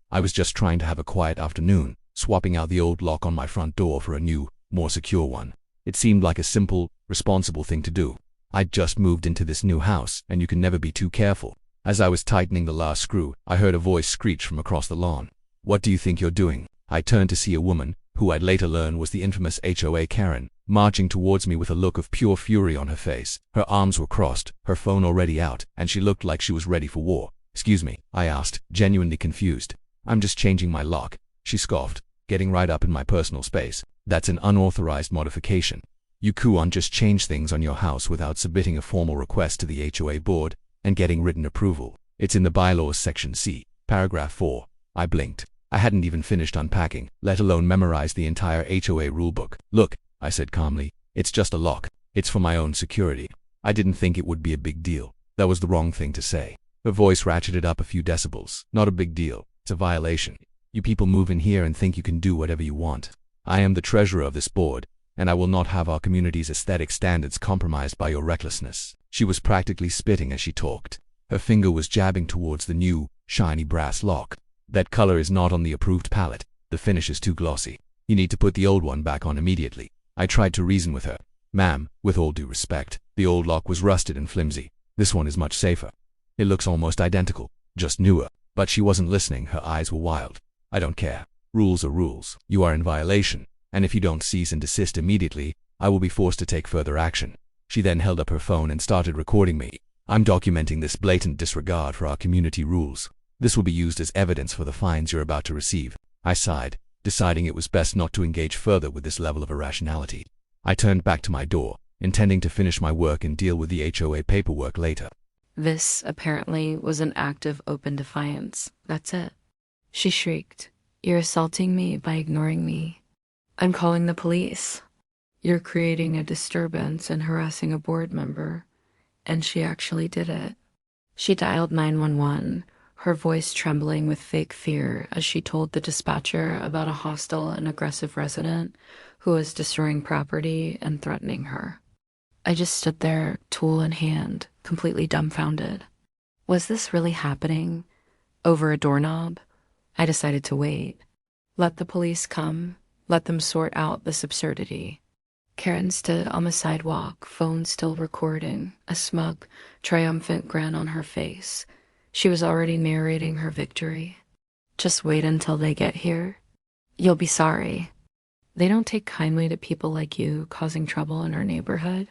I was just trying to have a quiet afternoon, swapping out the old lock on my front door for a new, more secure one. It seemed like a simple, responsible thing to do. I'd just moved into this new house, and you can never be too careful. As I was tightening the last screw, I heard a voice screech from across the lawn. "What do you think you're doing?" I turned to see a woman, who I'd later learn was the infamous HOA Karen, marching towards me with a look of pure fury on her face. Her arms were crossed, her phone already out, and she looked like she was ready for war. "Excuse me," I asked, genuinely confused. "I'm just changing my lock," she scoffed, getting right up in my personal space. "That's an unauthorized modification. You can't just change things on your house without submitting a formal request to the HOA board and getting written approval. It's in the bylaws section C, paragraph 4. I blinked. I hadn't even finished unpacking, let alone memorized the entire HOA rulebook. "Look," I said calmly, "it's just a lock. It's for my own security." I didn't think it would be a big deal. That was the wrong thing to say. Her voice ratcheted up a few decibels. "Not a big deal. It's a violation. You people move in here and think you can do whatever you want. I am the treasurer of this board, and I will not have our community's aesthetic standards compromised by your recklessness." She was practically spitting as she talked. Her finger was jabbing towards the new, shiny brass lock. "That color is not on the approved palette. The finish is too glossy. You need to put the old one back on immediately." I tried to reason with her. "Ma'am, with all due respect, the old lock was rusted and flimsy. This one is much safer. It looks almost identical, just newer." But she wasn't listening. Her eyes were wild. "I don't care. Rules are rules. You are in violation, and if you don't cease and desist immediately, I will be forced to take further action." She then held up her phone and started recording me. "I'm documenting this blatant disregard for our community rules. This will be used as evidence for the fines you're about to receive." I sighed, deciding it was best not to engage further with this level of irrationality. I turned back to my door, intending to finish my work and deal with the HOA paperwork later. This, apparently, was an act of open defiance. "That's it," she shrieked. "You're assaulting me by ignoring me. I'm calling the police. You're creating a disturbance and harassing a board member." And she actually did it. She dialed 911, her voice trembling with fake fear as she told the dispatcher about a hostile and aggressive resident who was destroying property and threatening her. I just stood there, tool in hand, completely dumbfounded. Was this really happening? Over a doorknob? I decided to wait. Let the police come. Let them sort out this absurdity. Karen stood on the sidewalk, phone still recording, a smug, triumphant grin on her face. She was already narrating her victory. "Just wait until they get here. You'll be sorry. They don't take kindly to people like you causing trouble in our neighborhood."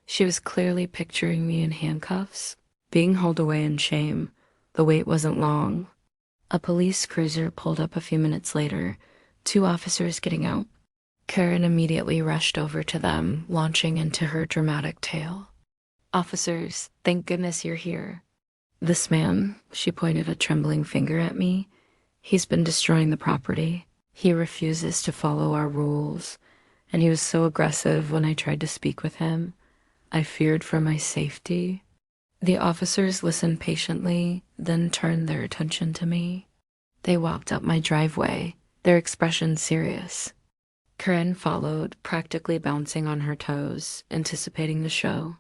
She was clearly picturing me in handcuffs, being hauled away in shame. The wait wasn't long. A police cruiser pulled up a few minutes later, 2 officers getting out. Karen immediately rushed over to them, launching into her dramatic tale. "Officers, thank goodness you're here. This man," she pointed a trembling finger at me, "he's been destroying the property. He refuses to follow our rules, and he was so aggressive when I tried to speak with him. I feared for my safety." The officers listened patiently, then turned their attention to me. They walked up my driveway, their expression serious. Karen followed, practically bouncing on her toes, anticipating the show.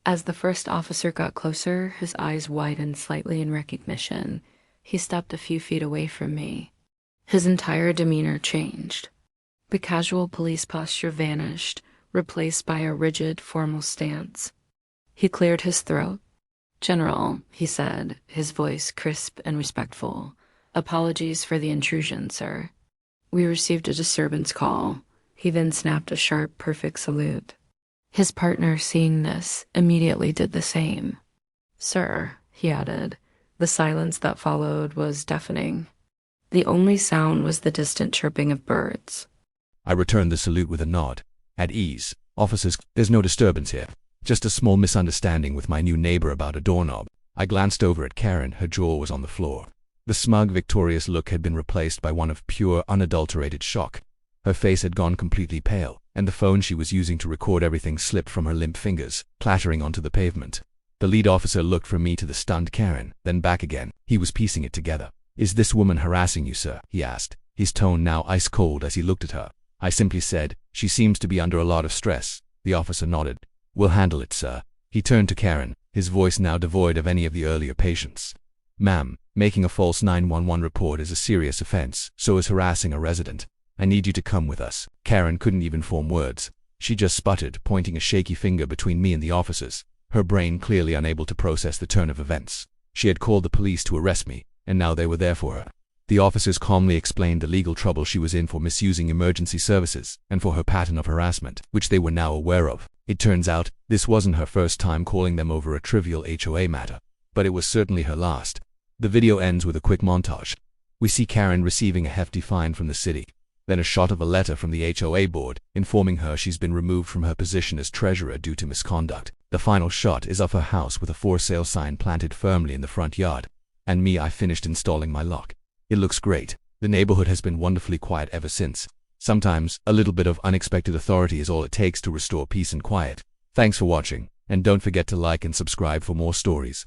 As the first officer got closer, his eyes widened slightly in recognition. He stepped a few feet away from me. His entire demeanor changed. The casual police posture vanished, replaced by a rigid, formal stance. He cleared his throat. "General," he said, his voice crisp and respectful. "Apologies for the intrusion, sir. We received a disturbance call." He then snapped a sharp, perfect salute. His partner, seeing this, immediately did the same. "Sir," he added. The silence that followed was deafening. The only sound was the distant chirping of birds. I returned the salute with a nod. "At ease, officers, there's no disturbance here. Just a small misunderstanding with my new neighbor about a doorknob." I glanced over at Karen. Her jaw was on the floor. The smug, victorious look had been replaced by one of pure, unadulterated shock. Her face had gone completely pale, and the phone she was using to record everything slipped from her limp fingers, clattering onto the pavement. The lead officer looked from me to the stunned Karen, then back again. He was piecing it together. "Is this woman harassing you, sir?" he asked, his tone now ice cold as he looked at her. I simply said, "She seems to be under a lot of stress." The officer nodded. "We'll handle it, sir." He turned to Karen, his voice now devoid of any of the earlier patience. Ma'am, making a false 911 report is a serious offense, so is harassing a resident. I need you to come with us. Karen couldn't even form words. She just sputtered, pointing a shaky finger between me and the officers, her brain clearly unable to process the turn of events. She had called the police to arrest me, and now they were there for her. The officers calmly explained the legal trouble she was in for misusing emergency services and for her pattern of harassment, which they were now aware of. It turns out, this wasn't her first time calling them over a trivial HOA matter, but it was certainly her last. The video ends with a quick montage. We see Karen receiving a hefty fine from the city, then a shot of a letter from the HOA board informing her she's been removed from her position as treasurer due to misconduct. The final shot is of her house with a for sale sign planted firmly in the front yard. And me, I finished installing my lock. It looks great. The neighborhood has been wonderfully quiet ever since. Sometimes, a little bit of unexpected authority is all it takes to restore peace and quiet. Thanks for watching, and don't forget to like and subscribe for more stories.